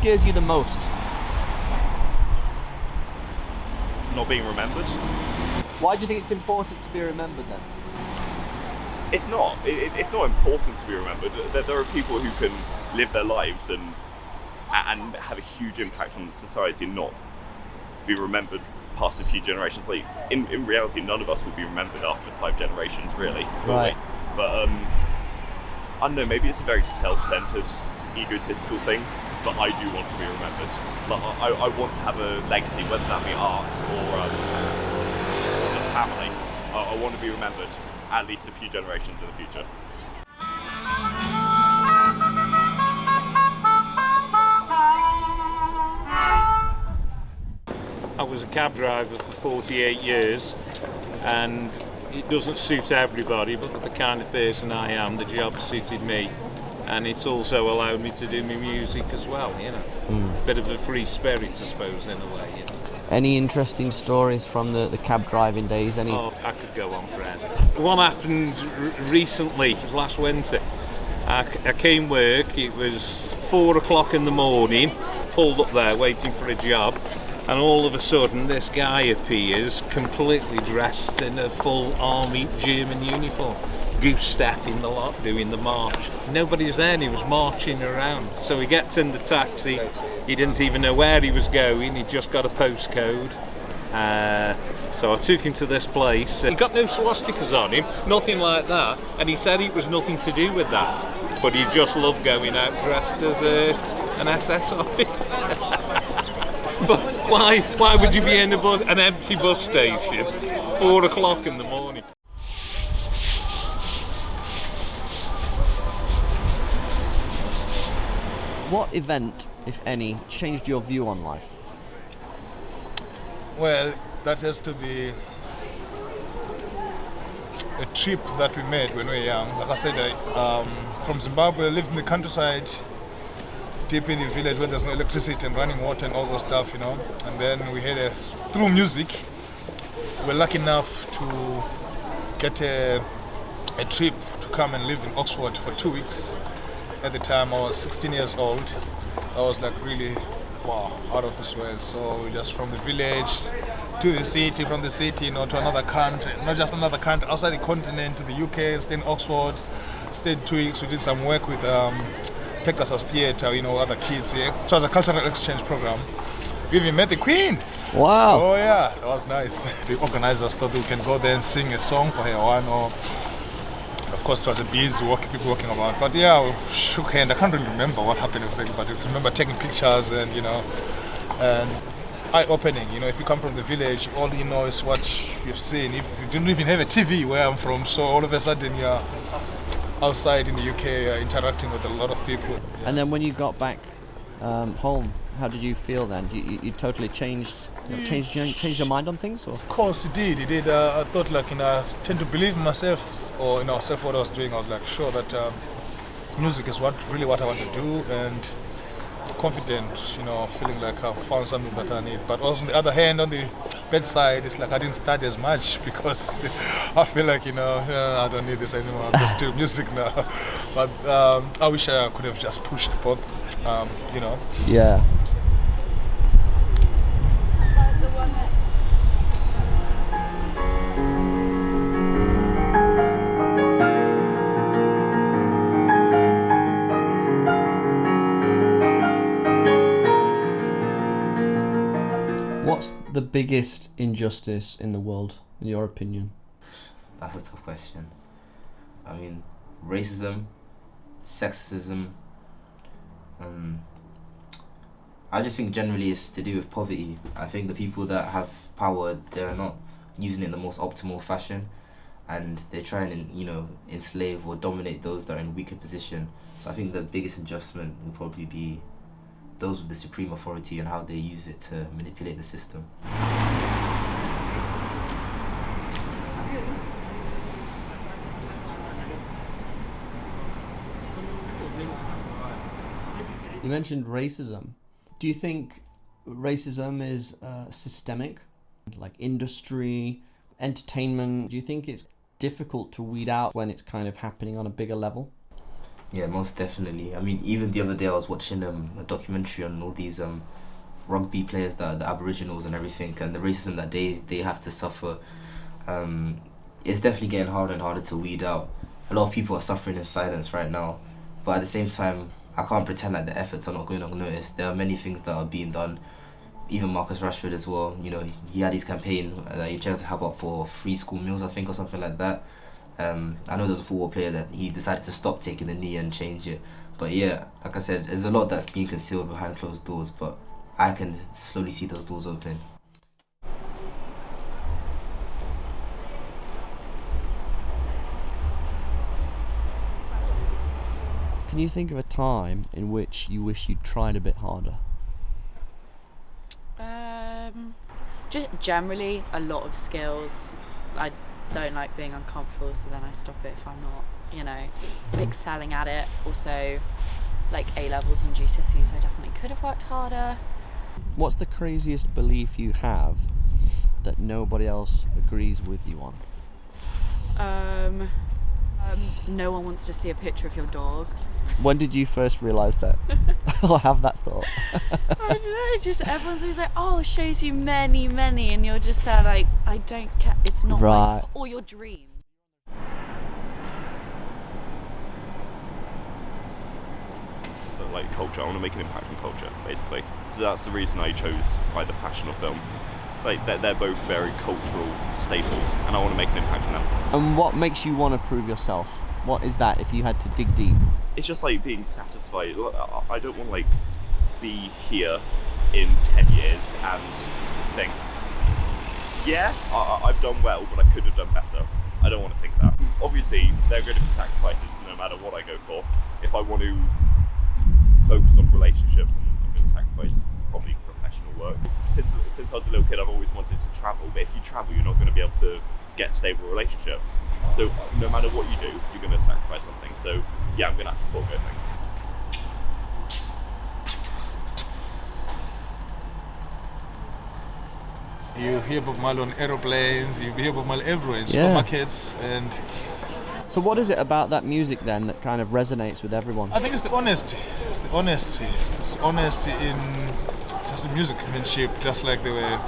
scares you the most? Not being remembered. Why do you think it's important to be remembered then? It's not. It's not important to be remembered. There are people who can live their lives and have a huge impact on society and not be remembered past a few generations. Like in reality, none of us will be remembered after 5 generations, really. Right. But I don't know. Maybe it's a very self-centered, egotistical thing. But I do want to be remembered. Like I want to have a legacy, whether that be art or just family. I want to be remembered at least a few generations in the future. I was a cab driver for 48 years, and it doesn't suit everybody, but the kind of person I am, the job suited me, and it's also allowed me to do my music as well, you know. Bit of a free spirit, I suppose, in a way, you know. Any interesting stories from the cab driving days? Any? Oh, I could go on forever. One happened recently, it was last winter. I came work, it was 4 o'clock in the morning, pulled up there waiting for a job, and all of a sudden this guy appears completely dressed in a full army German uniform, goose-stepping the lot, doing the march. Nobody was there and he was marching around. So he gets in the taxi, he didn't even know where he was going, he just got a postcode. So I took him to this place. He got no swastikas on him, nothing like that, and he said it was nothing to do with that, but he just loved going out dressed as an SS officer. But why would you be in an empty bus station 4 o'clock in the morning? What event, if any, changed your view on life? Well, that has to be a trip that we made when we were young. Like I said, from Zimbabwe, I lived in the countryside, deep in the village where there's no electricity and running water and all those stuff, you know. And then we had through music, we were lucky enough to get a trip to come and live in Oxford for 2 weeks. At the time, I was 16 years old. I was like really, wow, out of this world. So just from the village to the city, from the city, you know, to another country, not just another country, outside the continent, to the UK, stayed in Oxford, stayed 2 weeks. We did some work with Pegasus Theatre, you know, other kids here. It was a cultural exchange program. We even met the Queen. Wow. So yeah, that was nice. The organizers thought we can go there and sing a song for her one, or of course it was a busy people walking around. But yeah, we shook hand. I can't really remember what happened exactly, but I remember taking pictures and, you know, and eye-opening. You know, if you come from the village, all you know is what you've seen. If you didn't even have a TV where I'm from, so all of a sudden you're outside in the UK, interacting with a lot of people. Yeah. And then when you got back home, how did you feel then? You totally changed your mind on things? Or? Of course it did. It did. I thought, like, you know, I tend to believe in myself, or, you know, self what I was doing. I was like sure that music is really what I want to do, and confident, you know, feeling like I've found something that I need. But also on the other hand, on the bedside, it's like I didn't study as much because I feel like, you know, I don't need this anymore. I'm just doing music now. But I wish I could have just pushed both, you know. Yeah. What's the biggest injustice in the world, in your opinion? That's a tough question. I mean, racism, sexism. I just think generally it's to do with poverty. I think the people that have power, they're not using it in the most optimal fashion, and they're trying to, you know, enslave or dominate those that are in a weaker position. So I think the biggest adjustment will probably be those with the supreme authority and how they use it to manipulate the system. You mentioned racism. Do you think racism is systemic, like industry, entertainment? Do you think it's difficult to weed out when it's kind of happening on a bigger level? Yeah, most definitely. I mean, even the other day I was watching a documentary on all these rugby players that are the Aboriginals and everything, and the racism that they have to suffer. It's definitely getting harder and harder to weed out. A lot of people are suffering in silence right now, but at the same time, I can't pretend like the efforts are not going unnoticed. There are many things that are being done. Even Marcus Rashford as well. You know, he had his campaign that he tried to help out for free school meals, I think, or something like that. I know there's a football player that he decided to stop taking the knee and change it. But yeah, like I said, there's a lot that's being concealed behind closed doors, but I can slowly see those doors opening. Can you think of a time in which you wish you'd tried a bit harder? Just generally a lot of skills. I don't like being uncomfortable, so then I stop it if I'm not, you know, excelling at it. Also, like A-levels and GCSEs, I definitely could have worked harder. What's the craziest belief you have that nobody else agrees with you on? No one wants to see a picture of your dog. When did you first realise that? Or have that thought? I don't know, just everyone's always like, oh, it shows you many, and you're just there like, I don't care, it's not Right. or your dream. But like culture, I want to make an impact on culture, basically. So that's the reason I chose either fashion or film. It's like they're both very cultural staples, and I want to make an impact on them. And what makes you want to prove yourself? What is that if you had to dig deep? It's just like being satisfied. I don't want to like be here in 10 years and think, yeah, I've done well, but I could have done better. I don't want to think that. Obviously, there are going to be sacrifices no matter what I go for. If I want to focus on relationships, I'm going to sacrifice probably professional work. Since I was a little kid, I've always wanted to travel, but if you travel, you're not going to be able to get stable relationships. So no matter what you do, you're going to sacrifice something. So yeah, I'm going to have to forego things. You hear Bob Marley on aeroplanes, you hear Bob Marley everywhere in supermarkets, and So what is it about that music then that kind of resonates with everyone? I think it's the honesty. It's the honesty. It's honesty in just the musicmanship, just like they were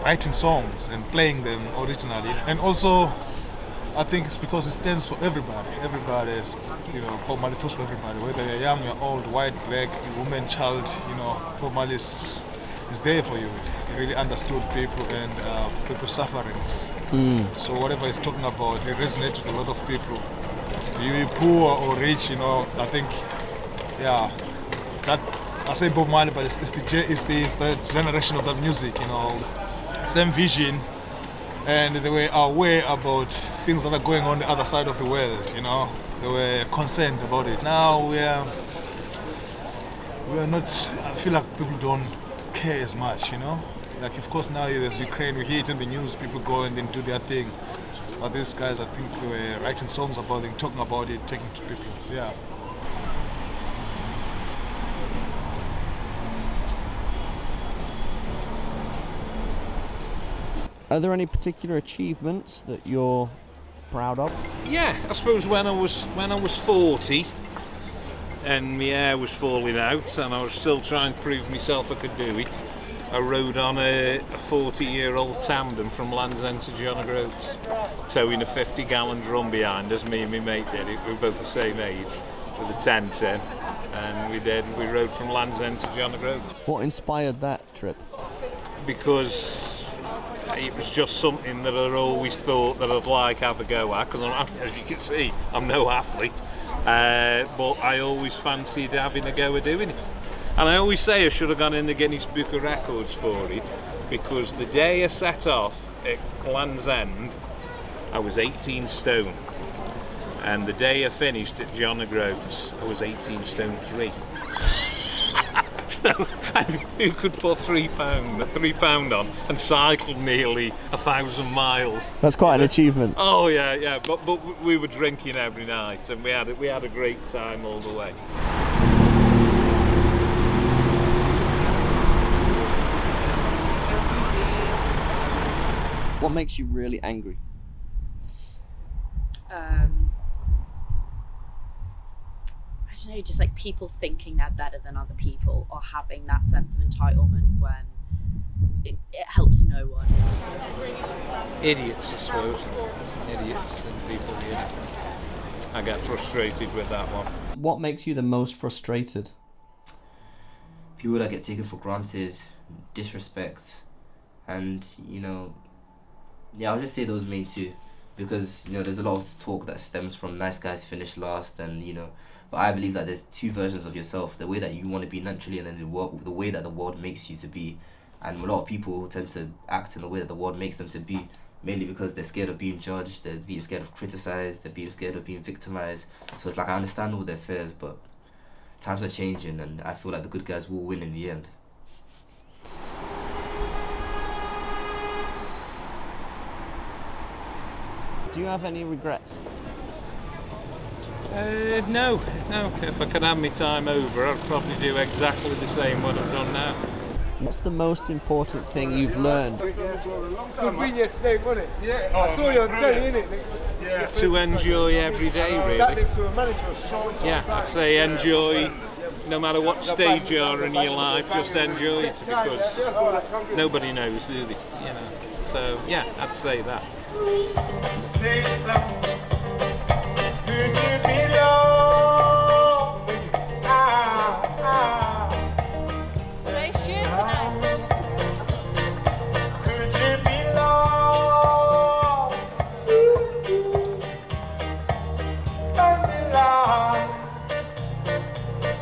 writing songs and playing them originally. And also, I think it's because it stands for everybody. Everybody is, you know, Bob Marley talks for everybody, whether you're young, you're old, white, black, woman, child, you know, Bob Marley is there for you. He really understood people and people's sufferings. So whatever he's talking about, it resonates with a lot of people. You poor or rich, you know, I think, yeah, that, I say Bob Marley, but it's the generation of that music, you know, same vision, and they were aware about things that are going on the other side of the world, you know, they were concerned about it. Now we are not, I feel like people don't care as much, you know, like of course now there's Ukraine, we hear it in the news, people go and then do their thing, but these guys, I think they were writing songs about it, talking about it, taking it to people, yeah. Are there any particular achievements that you're proud of? Yeah, I suppose when I was 40 and my hair was falling out and I was still trying to prove myself I could do it, I rode on a 40-year-old tandem from Land's End to John O'Groats, towing a 50-gallon drum behind us. Me and my mate did it. We were both the same age, with a tent in, and we rode from Land's End to John O'Groats. What inspired that trip? Because it was just something that I'd always thought that I'd like have a go at, because as you can see, I'm no athlete, but I always fancied having a go at doing it. And I always say I should have gone in the Guinness Book of Records for it, because the day I set off at Land's End, I was 18 stone. And the day I finished at John O'Groats, I was 18 stone 3. So, and who could put £3 on and cycle nearly 1,000 miles? That's quite an achievement. Oh yeah, but we were drinking every night, and we had a great time all the way. What makes you really angry? I I don't know, just like people thinking they're better than other people or having that sense of entitlement when it helps no one. Idiots, I suppose. Idiots and people, yeah. I get frustrated with that one. What makes you the most frustrated? People that get taken for granted, disrespect, and I'll just say those main two, because there's a lot of talk that stems from nice guys finish last, and but I believe that there's two versions of yourself: the way that you want to be naturally, and then the way that the world makes you to be. And a lot of people tend to act in the way that the world makes them to be, mainly because they're scared of being judged, they're being scared of criticized, they're being scared of being victimized. So it's like, I understand all their fears, but times are changing, and I feel like the good guys will win in the end. Do you have any regrets? No. If I could have my time over, I'd probably do exactly the same what I've done now. What's the most important thing you've learned? Good win yesterday, wasn't it? Yeah. I saw you on telly, innit? Yeah. To enjoy every day, Sat really. next to a manager. Yeah, I'd say enjoy, no matter what stage you are in your life, just enjoy it, because nobody knows, do they? So yeah, I'd say that. Say something. Could you be low?